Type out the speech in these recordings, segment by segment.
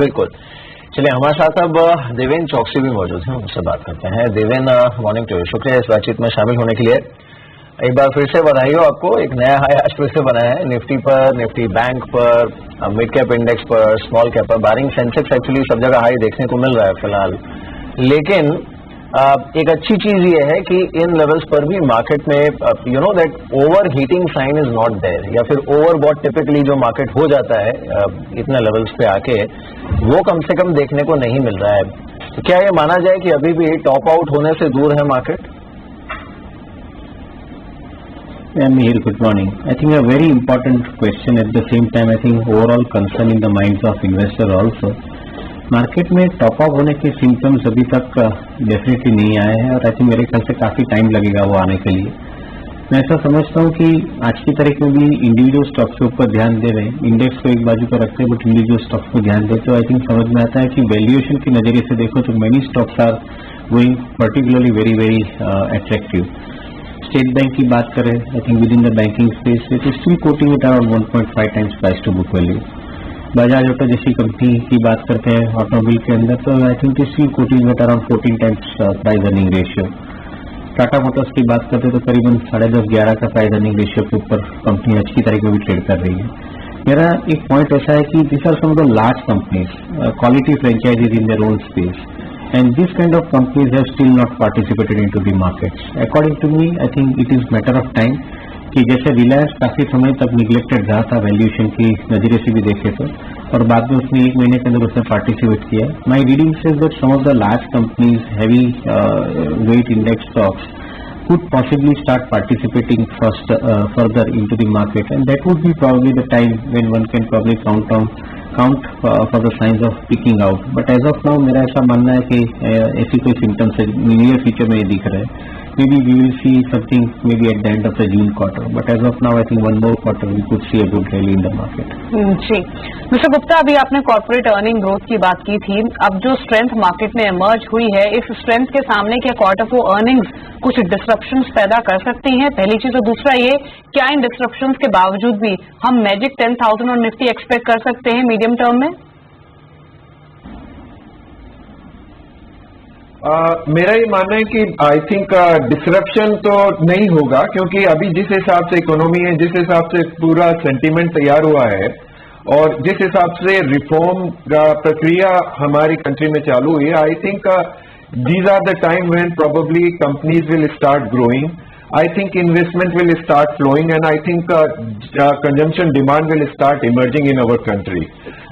बिल्कुल। चलिए हमारे साथ अब देवेन चौकसी भी मौजूद हैं, उनसे बात करते हैं। देवेन, मॉर्निंग टू यू, शुक्रिया इस बातचीत में शामिल होने के लिए। एक बार फिर से बधाई हो आपको, एक नया हाई आज फिर से बनाया है निफ्टी पर, निफ्टी बैंक पर, मिड कैप इंडेक्स पर, स्मॉल कैप पर, बारिंग सेंसेक्स एक्चुअली सब जगह हाई देखने को मिल रहा है फिलहाल। लेकिन एक अच्छी चीज ये है कि इन लेवल्स पर भी मार्केट में you know that over heating sign is not there, या फिर ओवर बॉट टिपिकली जो मार्केट हो जाता है इतने लेवल्स पे आके, वो कम से कम देखने को नहीं मिल रहा है। तो क्या ये माना जाए कि अभी भी टॉप आउट होने से दूर है market? Mihir, good morning. I think a very important question at the same time. I think overall concern in the minds of investor also. Market में टॉप अप होने के सिम्टम्स अभी तक डेफिनेटली नहीं आए हैं और आई थिंक मेरे ख्याल से काफी टाइम लगेगा वो आने के लिए। मैं ऐसा समझता हूँ कि आज की तारीख में भी इंडिविजुअल स्टॉक्स के ऊपर ध्यान दे रहे हैं, इंडेक्स को एक बाजू पर रखते हैं बट इंडिविजुअल स्टॉक्स को ध्यान देते, तो आई थिंक समझ में आता है कि वैल्यूएशन के नजरिए से देखो तो many stocks are going particularly very very attractive. State bank की बात करें, I think within the banking space it is still quoting it around 1.5 times price to book value. Bajaj auto जैसी कंपनी की बात करते हैं ऑटोमोबाइल के अंदर, तो I think it is still quoting it around 14 times price earning ratio. Tata motors की बात करते हैं तो करीबन 10.5-11 का प्राइस अर्निंग रेशियो के ऊपर कंपनी आज की तारीख में भी ट्रेड कर रही है। मेरा एक पॉइंट ऐसा है कि this are some of the large companies, quality franchises in their own space, and this kind of companies have still not participated into the markets. According to me, I think it is matter of time कि जैसे रिलायंस काफी समय तक neglected रहा था valuation की नजरिए से भी देखे तो, और बाद में उसने 1 महीने के अंदर उसने पार्टिसिपेट किया। My reading says that some of the large companies heavy weight index stocks could possibly start participating first further into the market, and that would be probably the time when one can probably count for the signs of picking out. But as of now मेरा ऐसा मानना है कि ऐसी कोई symptoms near future में दिख रहे हैं। Maybe we will see something maybe at the end of the June quarter, but as of now I think one more quarter we could see a good rally in the market. जी, mister Gupta, अभी आपने corporate earning growth की बात की थी। अब जो strength market में इमर्ज हुई है, इस स्ट्रेंथ के सामने क्या क्वार्टर 4 अर्निंग्स कुछ डिस्ट्रप्शंस पैदा कर सकती हैं? पहली चीज। और दूसरा ये, क्या इन डिस्ट्रप्शंस के बावजूद भी हम मैजिक 10,000 और निफ्टी एक्सपेक्ट कर सकते हैं मीडियम टर्म में? मेरा ये मानना है कि आई थिंक डिसरप्शन तो नहीं होगा, क्योंकि अभी जिस हिसाब से इकोनॉमी है, जिस हिसाब से पूरा सेंटीमेंट तैयार हुआ है और जिस हिसाब से रिफॉर्म प्रक्रिया हमारी कंट्री में चालू हुई है, I think these are the time when probably companies will start growing, I think investment will start flowing, and I think consumption demand will start emerging in our country,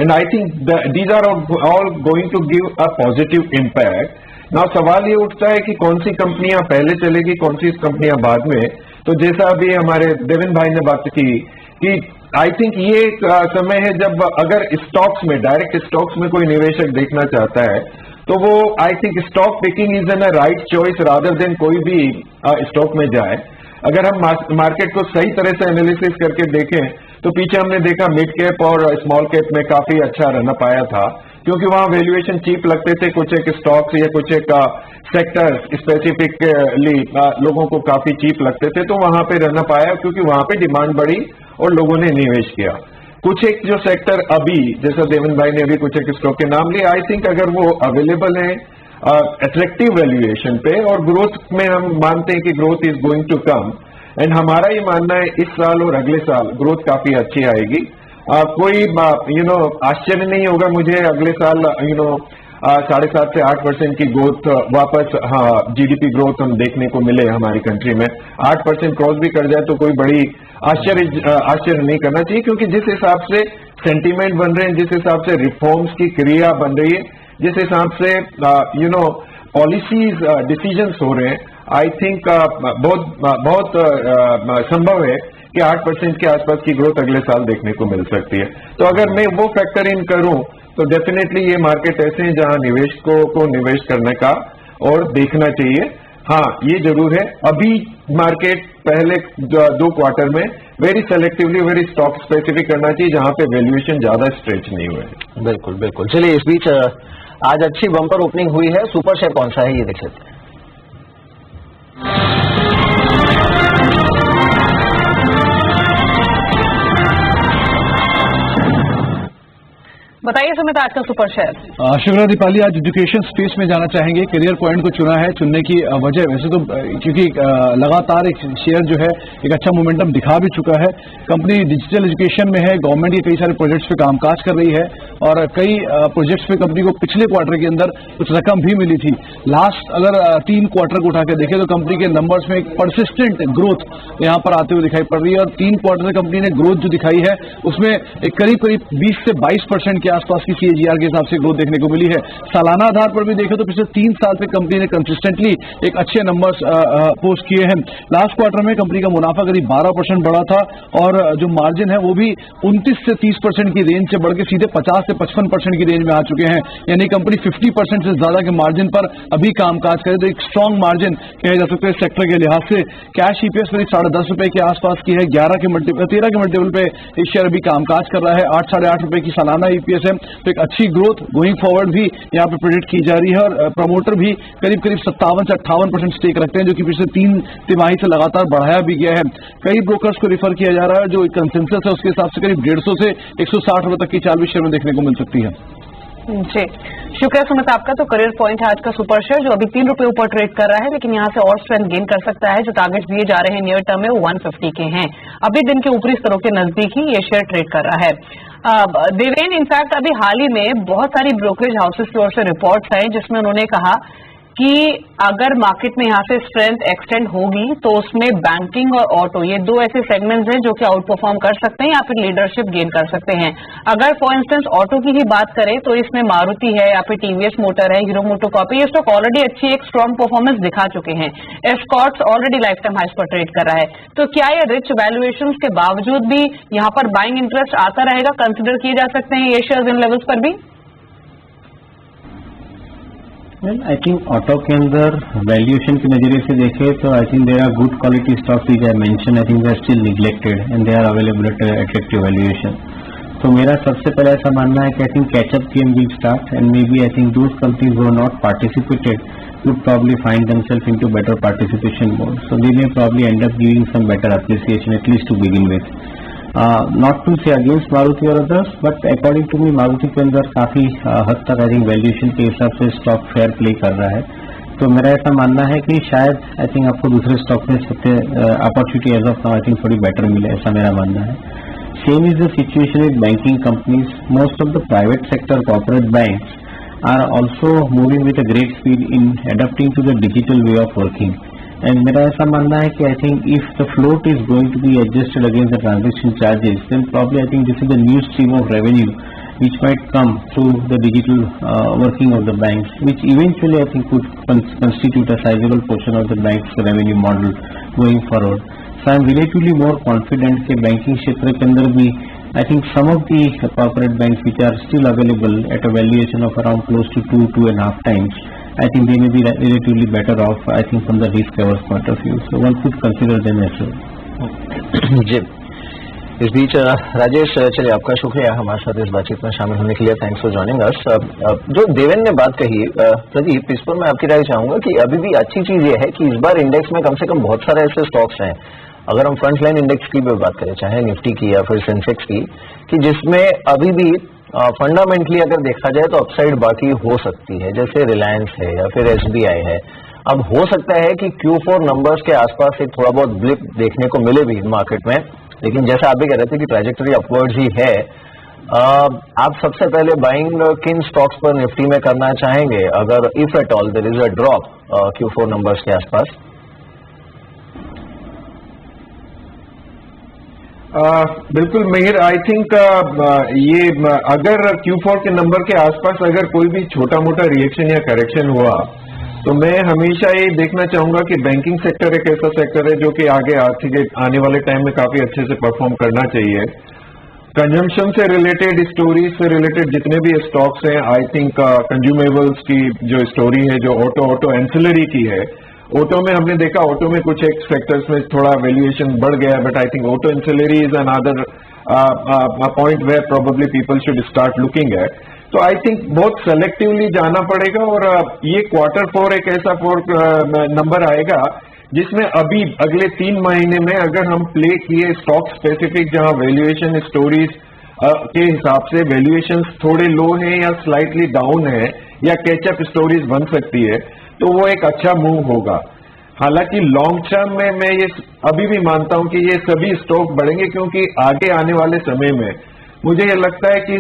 and I think these are all going to give a positive impact. ना सवाल ये उठता है कि कौन सी कंपनियां पहले चलेगी, कौन सी कंपनियां बाद में। तो जैसा अभी हमारे देवेन भाई ने बात की कि आई थिंक ये समय है जब अगर स्टॉक्स में, डायरेक्ट स्टॉक्स में कोई निवेशक देखना चाहता है तो वो I think stock picking is an a right choice rather than कोई भी स्टॉक में जाए। अगर हम मार्केट को सही तरह से एनालिसिस करके देखें तो पीछे हमने देखा मिड कैप और स्मॉल कैप में काफी अच्छा रनअप आया था, क्योंकि वहां वैल्यूएशन चीप लगते थे। कुछ एक स्टॉक्स या कुछ एक सेक्टर स्पेसिफिकली लोगों को काफी चीप लगते थे, तो वहां पे रनअप आया क्योंकि वहां पे डिमांड बढ़ी और लोगों ने निवेश किया। कुछ एक जो सेक्टर अभी, जैसा देवेन भाई ने अभी कुछ एक स्टॉक के नाम लिए, आई थिंक अगर वो अवेलेबल है अट्रैक्टिव वैल्यूएशन पे और ग्रोथ में हम मानते हैं कि growth is going to come, and हमारा ये मानना है इस साल और अगले साल ग्रोथ काफी अच्छी आएगी। कोई आश्चर्य नहीं होगा मुझे अगले साल 7.5 से 8% की ग्रोथ वापस, जीडीपी ग्रोथ हम देखने को मिले हमारी कंट्री में। 8% क्रॉस भी कर जाए तो कोई बड़ी आश्चर्य नहीं करना चाहिए, क्योंकि जिस हिसाब से सेंटीमेंट बन रहे हैं, जिस हिसाब से रिफॉर्म्स की क्रिया बन रही है, जिस हिसाब से पॉलिसीज डिसीजंस हो रहे हैं, आई थिंक बहुत संभव है कि 8% के आसपास की ग्रोथ अगले साल देखने को मिल सकती है। तो अगर मैं वो फैक्टर इन करूं तो डेफिनेटली ये मार्केट ऐसे हैं जहां निवेशकों को निवेश करने का और देखना चाहिए। हाँ, ये जरूर है अभी मार्केट पहले 2 क्वार्टर में very selectively, very stock specific करना चाहिए जहां पे वैल्यूएशन ज्यादा स्ट्रेच नहीं हुए। बिल्कुल बिल्कुल। चलिए, इस बीच आज अच्छी बम्पर ओपनिंग हुई है, सुपर शेयर कौन सा है ये देख लेते हैं। बताइए सुमित, आज का सुपर शेयर। शुक्रिया दीपाली। आज एजुकेशन स्पेस में जाना चाहेंगे। करियर पॉइंट को चुना है। चुनने की वजह वैसे तो क्योंकि लगातार एक शेयर जो है एक अच्छा मोमेंटम दिखा भी चुका है। कंपनी डिजिटल एजुकेशन में है, गवर्नमेंट के कई सारे प्रोजेक्ट्स पे कामकाज कर रही है और कई प्रोजेक्ट्स पे कंपनी को पिछले क्वार्टर के अंदर कुछ रकम भी मिली थी। लास्ट अगर 3 क्वार्टर को उठा के देखें तो कंपनी के नंबर्स में एक परसिस्टेंट ग्रोथ यहाँ पर आते हुए दिखाई पड़ रही है और 3 क्वार्टर से कंपनी ने ग्रोथ जो दिखाई है उसमें एक करीब 20 से 22% के आसपास की CAGR के हिसाब से ग्रोथ देखने को मिली है। सालाना आधार पर भी देखें तो पिछले 3 साल से कंपनी ने कंसिस्टेंटली एक अच्छे नंबर्स पोस्ट किए हैं। लास्ट क्वार्टर में कंपनी का मुनाफा करीब 12% बढ़ा था और जो मार्जिन है वो भी 29 से 30% की रेंज से बढ़ के सीधे 50 से 55% की रेंज में आ चुके हैं। यानी कंपनी 50% से ज्यादा के मार्जिन पर अभी कामकाज करे तो एक स्ट्रांग मार्जिन कहे जा सकते हैं सेक्टर के लिहाज से। कैश EPS करीब ₹10.5 के आसपास की है। 13 के मल्टीपल पे इस शेयर अभी कामकाज कर रहा है। 8-8.5 रुपए की सालाना EPS है तो एक अच्छी ग्रोथ गोइंग फॉरवर्ड भी यहाँ पे प्रेडिक्ट की जा रही है और प्रमोटर भी करीब 57 से 58% स्टेक रखते हैं जो कि पिछले 3 तिमाही से लगातार बढ़ाया भी गया है। कई ब्रोकर्स को रिफर किया जा रहा है जो कंसेंसस है उसके हिसाब से करीब 150 से 160 रुपए तक की चाल भी शेयर में देखने को मिल सकती है। जी शुक्रिया सुमित आपका। तो करियर पॉइंट है आज का सुपर शेयर जो अभी 3 रुपए ऊपर ट्रेड कर रहा है लेकिन यहाँ से और स्ट्रेंथ गेन कर सकता है। जो टारगेट्स दिए जा रहे हैं नियर टर्म में वो 150 के हैं। अभी दिन के ऊपरी स्तरों के नजदीक ही ये शेयर ट्रेड कर रहा है। देवेन इनफैक्ट अभी हाल ही में बहुत सारी ब्रोकरेज हाउसेस की ओर से रिपोर्ट्स आए जिसमें उन्होंने कहा कि अगर मार्केट में यहाँ से स्ट्रेंथ एक्सटेंड होगी तो उसमें बैंकिंग और ऑटो ये 2 ऐसे सेगमेंट्स हैं जो कि आउट परफॉर्म कर सकते हैं या फिर लीडरशिप गेन कर सकते हैं। अगर फॉर इंस्टेंस ऑटो की ही बात करें तो इसमें मारुति है या फिर TVS मोटर है, हीरो मोटोकॉर्प, ये स्टॉक ऑलरेडी अच्छी एक स्ट्रांग परफॉर्मेंस दिखा चुके हैं। एस्कॉर्ट्स ऑलरेडी लाइफ टाइम हाइस पर ट्रेड कर रहा है। तो क्या ये रिच वैल्यूएशन के बावजूद भी यहाँ पर बाइंग इंटरेस्ट आता रहेगा? कंसिडर किए जा सकते हैं ये शेयर्स इन लेवल्स पर भी? Well, I think ऑटो के अंदर वैल्यूएशन के नजरिए से देखें तो I think there are good quality stocks which I mention. I think they are still neglected and they are available at attractive valuation. तो मेरा सबसे पहले ऐसा मानना है कि I think catch up game will start and maybe I think those companies who are not participated would probably find themselves into better participation mode. So they may probably end up giving some better appreciation at least to begin with. Not to say against Maruti or others, but according to me Maruti के अंदर काफी हद तक I think valuation के हिसाब से stock fair play कर रहा है। तो मेरा ऐसा मानना है कि शायद आई थिंक आपको दूसरे स्टॉक में सबसे opportunity as of now I think थोड़ी बेटर मिले, ऐसा मेरा मानना है। Same is the situation with banking companies. Most of the private sector corporate banks are also moving with a great speed in adapting to the digital way of working. And मेरा ऐसा मानना है कि I think if the float is going to be adjusted against the transaction charges, then probably I think this is a new stream of revenue which might come through the digital working of the banks, which eventually I think could constitute a sizable portion of the bank's revenue model going forward. So I am relatively more confident कि banking क्षेत्र के अंदर भी I think some of the corporate banks which are still available at a valuation of around close to 2.5 times, I think they may be relatively better off, I think, from the risk averse point of view. So one could consider them as well. जी इस बीच राजेश चलिए आपका शुक्रिया हमारे साथ इस बातचीत में शामिल होने के लिए। Thanks for joining us. जो देवेन ने बात कही प्रदीप, इस पर मैं आपकी राय चाहूंगा कि अभी भी अच्छी चीज ये है कि इस बार इंडेक्स में कम से कम बहुत सारे ऐसे स्टॉक्स हैं, अगर हम फ्रंट लाइन इंडेक्स की भी बात करें चाहे निफ्टी की या फिर सेंसेक्स की, कि जिसमें अभी भी फंडामेंटली अगर देखा जाए तो अपसाइड बाकी हो सकती है, जैसे रिलायंस है या फिर SBI है। अब हो सकता है कि Q4 नंबर्स के आसपास एक थोड़ा बहुत ब्लिप देखने को मिले भी मार्केट में, लेकिन जैसा आप भी कह रहे थे कि ट्रैजेक्टरी अपवर्ड्स ही है। आप सबसे पहले बाइंग किन स्टॉक्स पर निफ्टी में करना चाहेंगे अगर if at all there is a drop Q4 numbers के आसपास? बिल्कुल मिहिर, आई थिंक ये अगर Q4 के नंबर के आसपास अगर कोई भी छोटा मोटा रिएक्शन या करेक्शन हुआ तो मैं हमेशा ये देखना चाहूंगा कि बैंकिंग सेक्टर एक ऐसा सेक्टर है जो कि आगे आने वाले टाइम में काफी अच्छे से परफॉर्म करना चाहिए। कंजम्पशन से रिलेटेड, स्टोरीज से रिलेटेड जितने भी स्टॉक्स हैं, आई थिंक कंज्यूमेबल्स की जो स्टोरी है, जो ऑटो एंसिलरी की है, ऑटो में हमने देखा ऑटो में कुछ एक सेक्टर्स में थोड़ा वैल्यूएशन बढ़ गया, but I think auto ancillary is another point where probably people should start looking at. तो आई थिंक बहुत सेलेक्टिवली जाना पड़ेगा और ये Q4 एक ऐसा नंबर आएगा जिसमें अभी अगले 3 महीने में अगर हम प्ले किए स्टॉक स्पेसिफिक जहां वैल्यूएशन स्टोरीज के हिसाब से वैल्यूएशंस थोड़े लो हैं या स्लाइटली डाउन है या कैचअप स्टोरीज बन सकती है, तो वो एक अच्छा मूव होगा। हालांकि लॉन्ग टर्म में मैं ये अभी भी मानता हूं कि ये सभी स्टॉक बढ़ेंगे, क्योंकि आगे आने वाले समय में मुझे ये लगता है कि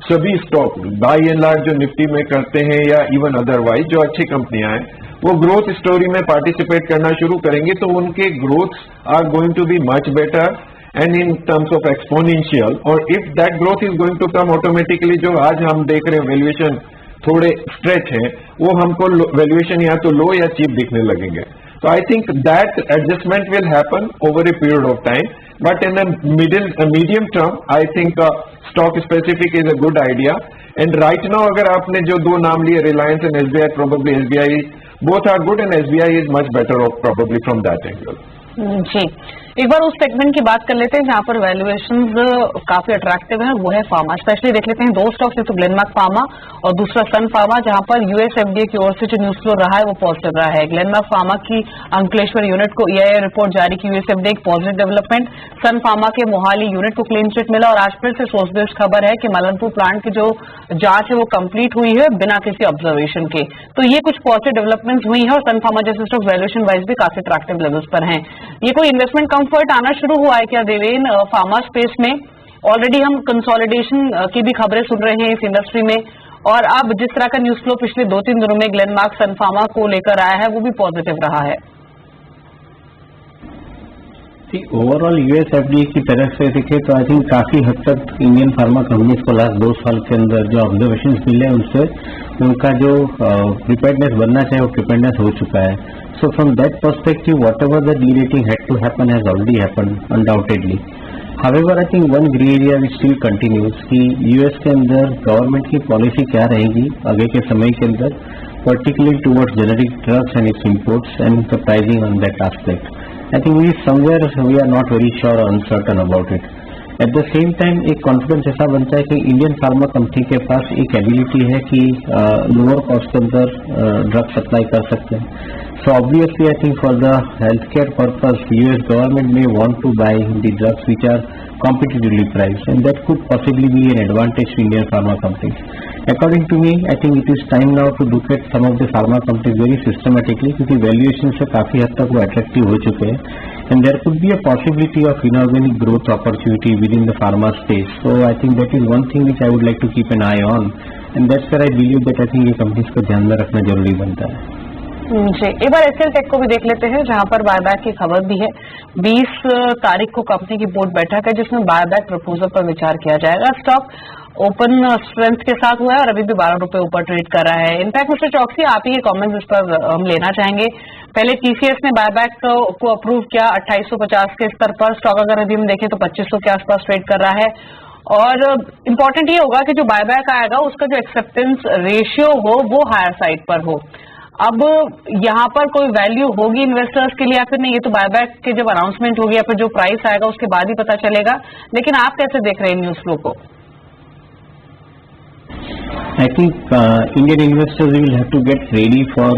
सभी स्टॉक बाय एंड लार्ज जो निफ्टी में करते हैं या इवन अदरवाइज जो अच्छी कंपनियां हैं, वो ग्रोथ स्टोरी में पार्टिसिपेट करना शुरू करेंगे, तो उनके growth are going to be much better and in terms of exponential. और if that growth is going to come automatically, जो आज हम देख रहे हैं वैल्यूएशन थोड़े स्ट्रेच है, वो हमको वैल्यूएशन या तो लो या चीप दिखने लगेंगे। So I think that adjustment will happen over a period of time, but in the medium term, I think stock specific is a good idea. And right now, अगर आपने जो दो नाम लिए, Reliance and SBI, probably SBI, both are good, and SBI is much better off probably from that angle. जी, एक बार उस segment की बात कर लेते हैं जहां पर वैल्यूएशंस काफी अट्रैक्टिव है, वो है फार्मा। स्पेशली देख लेते हैं दो स्टॉक्स, एक तो ग्लेनमार्क फार्मा और दूसरा सन फार्मा, जहां पर यूएस एफडीए की ओर से जो न्यूज फ्लो रहा है वो पॉजिटिव रहा है। ग्लेनमार्क फार्मा की अंकलेश्वर यूनिट को ईआईए रिपोर्ट जारी की, यूएस एफडीए एक पॉजिटिव डेवलपमेंट। सन फार्मा के मोहाली यूनिट को क्लीन चिट मिला, और आज फिर से सोर्स बेस्ड खबर है कि मलनपुर प्लांट की जो जांच है वो कंप्लीट हुई है बिना किसी ऑब्जर्वेशन के। तो ये कुछ पॉजिटिव डेवलपमेंट्स हुई है, और सन फार्मा जैसे स्टॉक वैल्यूएशन वाइज भी काफी अट्रैक्टिव लेवल्स पर हैं। ये कोई इन्वेस्टमेंट कंफर्ट आना शुरू हुआ है क्या देवेन फार्मा स्पेस में? ऑलरेडी हम कंसोलिडेशन की भी खबरें सुन रहे हैं इस इंडस्ट्री में, और अब जिस तरह का न्यूज फ्लो पिछले 2-3 दिनों में ग्लेनमार्क सन फार्मा को लेकर आया है वो भी पॉजिटिव रहा है। ओवरऑल यूएस एफडीए की तरफ से देखें तो आई थिंक काफी हद तक इंडियन फार्मा कंपनीज को लास्ट 2 साल के अंदर जो ऑब्जर्वेशन मिले उनसे उनका जो प्रिपेयर्डनेस बनना चाहिए वो प्रिपेयर्डनेस हो चुका है। So from that perspective whatever the derating had to happen has already happen undoubtedly. However I think one grey area which still continues कि यूएस के अंदर गवर्नमेंट की पॉलिसी क्या रहेगी आगे के समय के अंदर, particularly towards generic drugs and its imports and the pricing on that aspect. I think we are not very sure or uncertain about it. At the same time एक कॉन्फिडेंस ऐसा बनता है कि इंडियन फार्मा कंपनी के पास एक ability है कि lower cost के अंदर ड्रग सप्लाई कर सकते हैं। So obviously I think for the healthcare purpose US government may want to buy the drugs which are competitively priced, and that could possibly be an advantage to Indian pharma companies. According to me, I think it is time now to look at some of the pharma companies very systematically, क्योंकि valuation से काफी हद तक वो attractive हो चुके हैं, and there could be a possibility of inorganic growth opportunity within the pharma space. So I think that is one thing which I would like to keep an eye on, and that's where I believe that I think ये companies को ध्यान में रखना जरूरी बनता है। जी, एक बार HL take को भी देख लेते हैं जहां पर बायबैक की खबर भी है। 20 तारीख को कंपनी की बोर्ड बैठक है जिसमें बायबैक प्रपोजल पर विचार किया जाएगा। स्टॉक ओपन स्ट्रेंथ के साथ हुआ है और अभी भी 12 रुपए ऊपर ट्रेड कर रहा है। इनफैक्ट मिस्टर चौकसी, आप ही के कमेंट्स इस पर हम लेना चाहेंगे। पहले टीसीएस ने बायबैक को अप्रूव किया 2850 के स्तर पर, स्टॉक अगर अभी हम देखें तो 2500 के आसपास ट्रेड कर रहा है। और इम्पोर्टेंट ये होगा कि जो बायबैक आएगा उसका जो एक्सेप्टेंस रेशियो हो वो हायर साइड पर हो। अब यहाँ पर कोई वैल्यू होगी इन्वेस्टर्स के लिए या फिर नहीं, ये तो बायबैक के जब अनाउंसमेंट होगी या फिर जो प्राइस आएगा उसके बाद ही पता चलेगा। लेकिन आप कैसे देख रहे हैं न्यूज फ्लो को? I think Indian investors will have to get ready for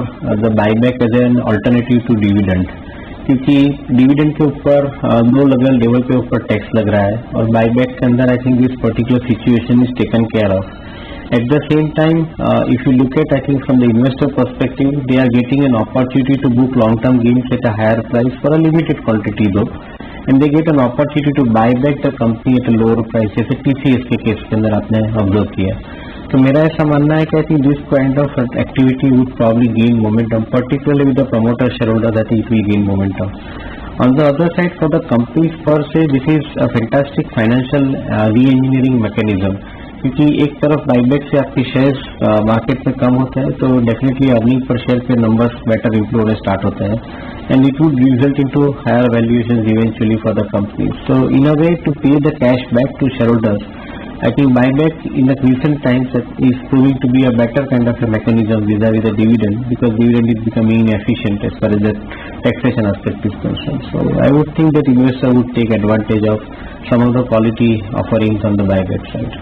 the buyback as an alternative to dividend, क्योंकि डिविडेंड के ऊपर 2 लेवल पे ऊपर टैक्स लग रहा है और बायबैक के अंदर I think this particular situation is taken care of. At the same time, if you look at, I think from the investor perspective, they are getting an opportunity to book long-term gains at a higher price for a limited quantity though, and they get an opportunity to buy back the company at a lower price, जैसे TCS के case के अंदर आपने observe किया। तो मेरा ऐसा मानना है कि I think this kind of activity would probably gain momentum, particularly with the promoter shareholders. I think it will gain momentum. On the other side, for the companies per se, this is a fantastic financial re-engineering mechanism. क्योंकि एक तरफ buyback से आपके shares market में कम होते हैं तो definitely earning पर शेयर के नंबर्स बेटर इंप्रूव होने स्टार्ट होते हैं, and it would result into higher valuations eventually for the company. So in a way to pay the cash back to shareholders, I think buyback in the recent times is proving to be a better kind of a mechanism vis-a-vis the dividend, because dividend is becoming inefficient as far as the taxation aspect is concerned. So I would think that investor would take advantage of some of the quality offerings on the buyback side.